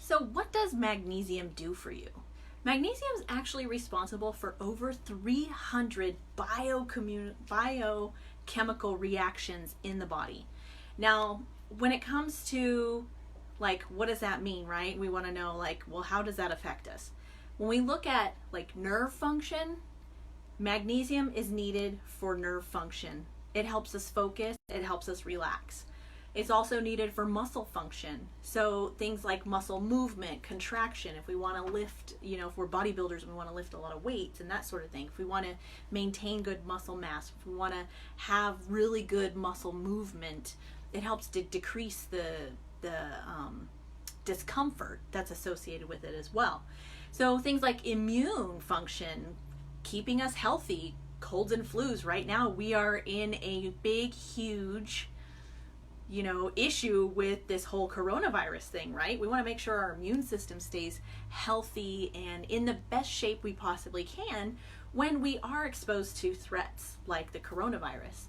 So what does magnesium do for you? Magnesium is actually responsible for over 300 biochemical reactions in the body. Now, when it comes to like, what does that mean, right? We want to know like, well, how does that affect us? When we look at like nerve function, magnesium is needed for nerve function. It helps us focus, it helps us relax. It's also needed for muscle function. So things like muscle movement, contraction, if we want to lift, if we're bodybuilders and we want to lift a lot of weights and that sort of thing. If we want to maintain good muscle mass, if we want to have really good muscle movement, it helps to decrease the discomfort that's associated with it as well. So things like immune function, keeping us healthy, colds and flus. Right now we are in a big, huge issue with this whole coronavirus thing, right? We want to make sure our immune system stays healthy and in the best shape we possibly can when we are exposed to threats like the coronavirus.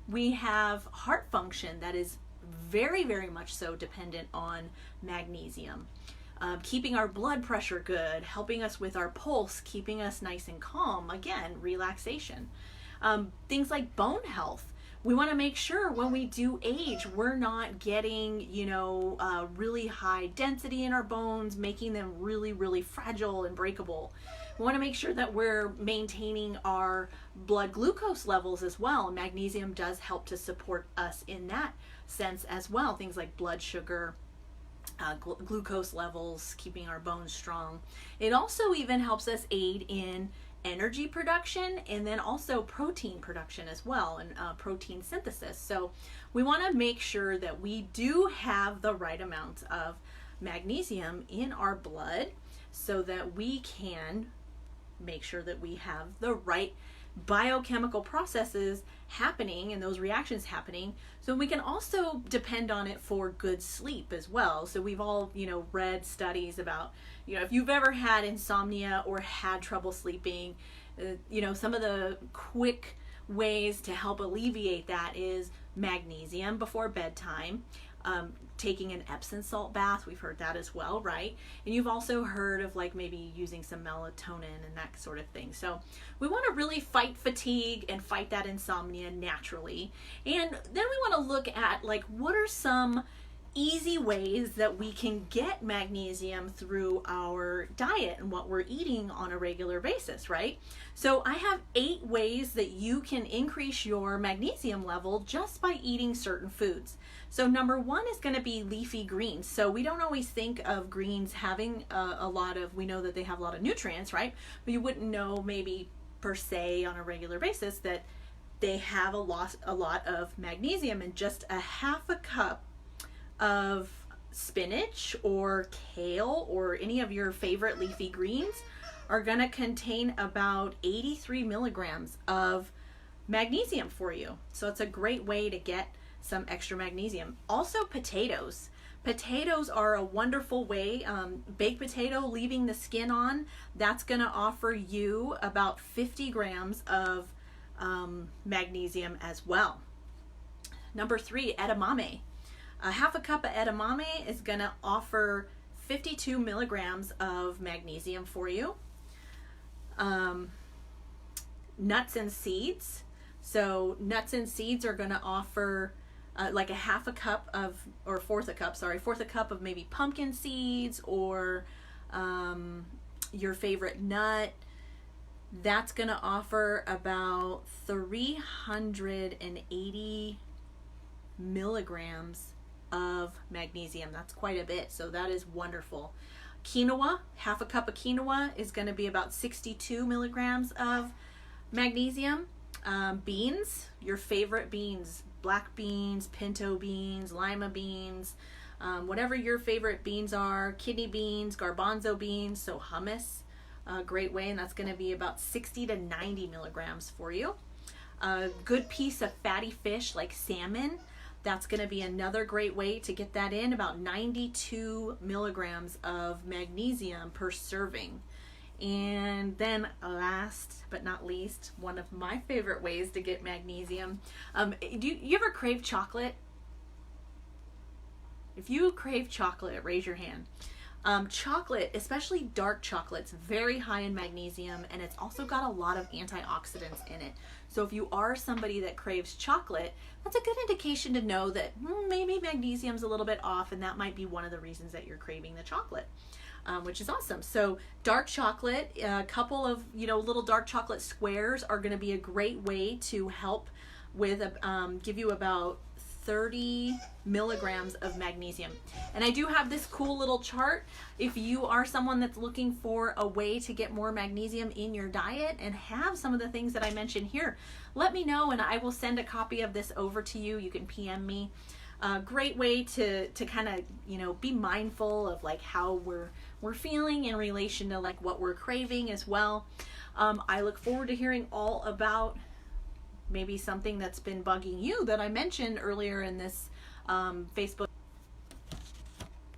We have heart function that is very, very much so dependent on magnesium. Keeping our blood pressure good, helping us with our pulse, keeping us nice and calm, again, relaxation. Things like bone health. We want to make sure when we do age, we're not getting, really high density in our bones, making them really, really fragile and breakable. We want to make sure that we're maintaining our blood glucose levels as well. And magnesium does help to support us in that sense as well. Things like blood sugar, glucose levels, keeping our bones strong. It also even helps us aid in energy production and then also protein production as well, and protein synthesis. So we want to make sure that we do have the right amount of magnesium in our blood so that we can make sure that we have the right biochemical processes happening and those reactions happening, so we can also depend on it for good sleep as well. So we've all read studies about if you've ever had insomnia or had trouble sleeping, some of the quick ways to help alleviate that is magnesium before bedtime, taking an Epsom salt bath. We've heard that as well, right? And you've also heard of like maybe using some melatonin and that sort of thing. So we want to really fight fatigue and fight that insomnia naturally. And then we want to look at like, what are some easy ways that we can get magnesium through our diet and what we're eating on a regular basis, right? So I have 8 ways that you can increase your magnesium level just by eating certain foods. So number 1 is going to be leafy greens. So we don't always think of greens having we know that they have a lot of nutrients, right? But you wouldn't know maybe per se on a regular basis that they have a lot of magnesium. And just a half a cup of spinach or kale or any of your favorite leafy greens are going to contain about 83 milligrams of magnesium for you. So it's a great way to get some extra magnesium. Also potatoes. Potatoes are a wonderful way. Baked potato, leaving the skin on, that's going to offer you about 50 grams of magnesium as well. Number 3, edamame. A half a cup of edamame is going to offer 52 milligrams of magnesium for you. Nuts and seeds. So nuts and seeds are going to offer like a half a cup of, or fourth a cup of maybe pumpkin seeds or your favorite nut. That's going to offer about 380 milligrams of magnesium. That's quite a bit, so that is wonderful. Quinoa, half a cup of quinoa is going to be about 62 milligrams of magnesium. Beans, your favorite beans, black beans, pinto beans, lima beans, whatever your favorite beans are, kidney beans, garbanzo beans, so hummus, a great way, and that's going to be about 60 to 90 milligrams for you. A good piece of fatty fish like salmon, that's going to be another great way to get that in, about 92 milligrams of magnesium per serving. And then last but not least, one of my favorite ways to get magnesium. Do you ever crave chocolate? If you crave chocolate, raise your hand. Chocolate, especially dark chocolate's very high in magnesium, and it's also got a lot of antioxidants in it. So if you are somebody that craves chocolate, that's a good indication to know that maybe magnesium's a little bit off, and that might be one of the reasons that you're craving the chocolate. Which is awesome. So dark chocolate, a couple of little dark chocolate squares are going to be a great way to help with give you about 30 milligrams of magnesium. And I do have this cool little chart. If you are someone that's looking for a way to get more magnesium in your diet and have some of the things that I mentioned here, let me know and I will send a copy of this over to you. You can PM me. Great way to kind of be mindful of like how we're feeling in relation to like what we're craving as well. I look forward to hearing all about maybe something that's been bugging you that I mentioned earlier in this Facebook